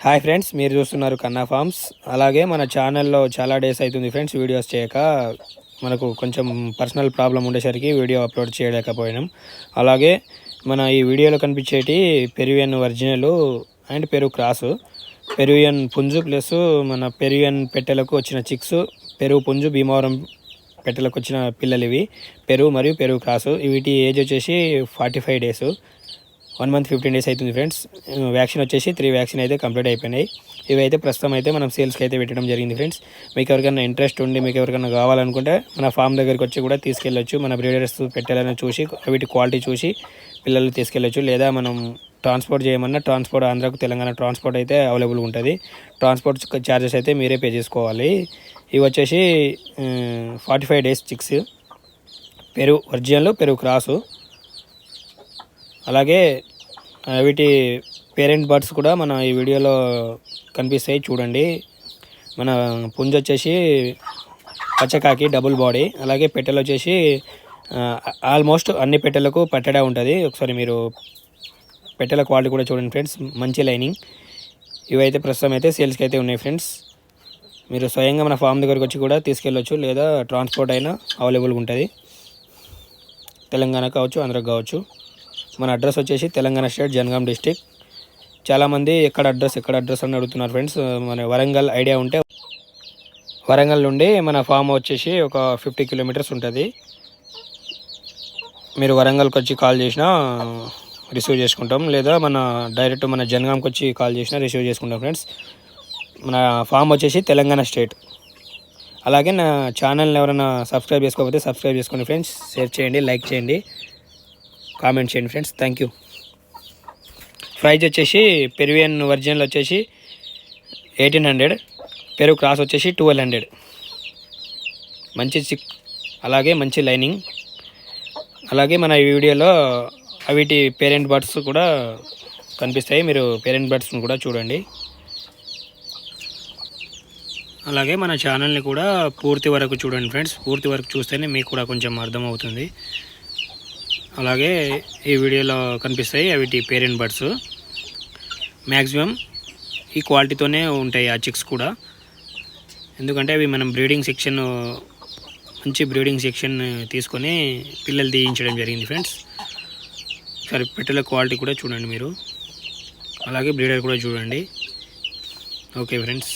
Hi friends, మీరు చూస్తున్నారు కన్నా ఫార్మ్స్. అలాగే మన ఛానల్లో చాలా డేస్ అవుతుంది ఫ్రెండ్స్ వీడియోస్ చేయక. మనకు కొంచెం పర్సనల్ ప్రాబ్లం ఉండేసరికి వీడియో అప్లోడ్ చేయలేకపోయినాం. అలాగే మన ఈ వీడియోలో కనిపించేటి పెరువియన్ ఒరిజినల్ అండ్ పెరుగు క్రాసు, పెరువియన్ పుంజు ప్లస్ మన పెరువియన్ పెట్టెలకు వచ్చిన చిక్స్, పెరుగు పుంజు భీమవరం పెట్టెలకు వచ్చిన పిల్లలు ఇవి. పెరుగు మరియు పెరుగు క్రాసు. వీటి ఏజ్ వచ్చేసి 45 డేస్, 1 మంత్ 15 డేస్ అవుతుంది ఫ్రెండ్స్. వ్యాక్సిన్ వచ్చేసి 3 వ్యాక్సిన్ అయితే కంప్లీట్ అయిపోయినాయి. ఇవైతే ప్రస్తుతం అయితే మనం సేల్స్కి అయితే పెట్టడం జరిగింది ఫ్రెండ్స్. మీకు ఎవరికైనా ఇంట్రెస్ట్ ఉండి మీకు ఎవరికైనా కావాలనుకుంటే మన ఫామ్ దగ్గరికి వచ్చి కూడా తీసుకెళ్ళొచ్చు. మన బ్రీడర్స్ పెట్టాలని చూసి వీటి క్వాలిటీ చూసి పిల్లలు తీసుకెళ్ళొచ్చు. లేదా మనం ట్రాన్స్పోర్ట్ చేయమన్నా ట్రాన్స్పోర్ట్ ఆంధ్రాకు తెలంగాణ ట్రాన్స్పోర్ట్ అయితే అవైలబుల్ ఉంటుంది. ట్రాన్స్పోర్ట్ ఛార్జెస్ అయితే మీరే పే చేసుకోవాలి. ఇవి వచ్చేసి 45 డేస్ చిక్స్, పెరుగు ఒరిజినల్, పెరుగు క్రాసు. అలాగే వీటి పేరెంట్ బర్డ్స్ కూడా మన ఈ వీడియోలో కనిపిస్తాయి, చూడండి. మన పుంజు వచ్చేసి పచ్చకాకి డబుల్ బాడీ. అలాగే పెట్టెలు వచ్చేసి ఆల్మోస్ట్ అన్ని పెట్టెలకు పట్టడా ఉంటుంది. ఒకసారి మీరు పెట్టెల క్వాలిటీ కూడా చూడండి ఫ్రెండ్స్, మంచి లైనింగ్. ఇవైతే ప్రస్తుతం అయితే సేల్స్కి అయితే ఉన్నాయి ఫ్రెండ్స్. మీరు స్వయంగా మన ఫామ్ దగ్గరికి వచ్చి కూడా తీసుకెళ్ళొచ్చు, లేదా ట్రాన్స్పోర్ట్ అయినా అవైలబుల్గా ఉంటుంది. తెలంగాణ కావచ్చు, ఆంధ్రాకు కావచ్చు. మన అడ్రస్ వచ్చేసి తెలంగాణ స్టేట్, జనగాం డిస్టిక్. చాలామంది ఎక్కడ అడ్రస్ అని అడుగుతున్నారు ఫ్రెండ్స్. మన వరంగల్ ఐడియా ఉంటే వరంగల్ నుండి మన ఫామ్ వచ్చేసి ఒక 50 కిలోమీటర్స్ ఉంటుంది. మీరు వరంగల్కి వచ్చి కాల్ చేసినా రిసీవ్ చేసుకుంటాం, లేదా మన డైరెక్ట్ మన జనగాంకి వచ్చి కాల్ చేసినా రిసీవ్ చేసుకుంటాం ఫ్రెండ్స్. మన ఫామ్ వచ్చేసి తెలంగాణ స్టేట్. అలాగే నా ఛానల్ని ఎవరైనా సబ్స్క్రైబ్ చేసుకోకపోతే సబ్స్క్రైబ్ చేసుకోండి ఫ్రెండ్స్. షేర్ చేయండి, లైక్ చేయండి, కామెంట్ చేయండి ఫ్రెండ్స్. Thank you. ప్రైజ్ వచ్చేసి పెరువియన్ ఒరిజినల్ వచ్చేసి 1800, పెరుగు క్రాస్ వచ్చేసి 1200. మంచి చిక్, అలాగే మంచి లైనింగ్. అలాగే మన ఈ వీడియోలో వీటి పేరెంట్ బర్డ్స్ కూడా కనిపిస్తాయి, మీరు పేరెంట్ బర్డ్స్ని కూడా చూడండి. అలాగే మన ఛానల్ని కూడా పూర్తి వరకు చూడండి ఫ్రెండ్స్. పూర్తి వరకు చూస్తేనే మీకు కూడా కొంచెం అర్థమవుతుంది. అలాగే ఈ వీడియోలో కనిపిస్తాయి వీటి పేరెంట్ బర్డ్స్. మ్యాక్సిమం ఈ క్వాలిటీతోనే ఉంటాయి ఆ చిక్స్ కూడా, ఎందుకంటే అవి మనం మంచి బ్రీడింగ్ సెక్షన్ తీసుకొని పిల్లలు తీయించడం జరిగింది ఫ్రెండ్స్. సరే, పెట్టెల క్వాలిటీ కూడా చూడండి మీరు, అలాగే బ్రీడర్ కూడా చూడండి. Okay friends.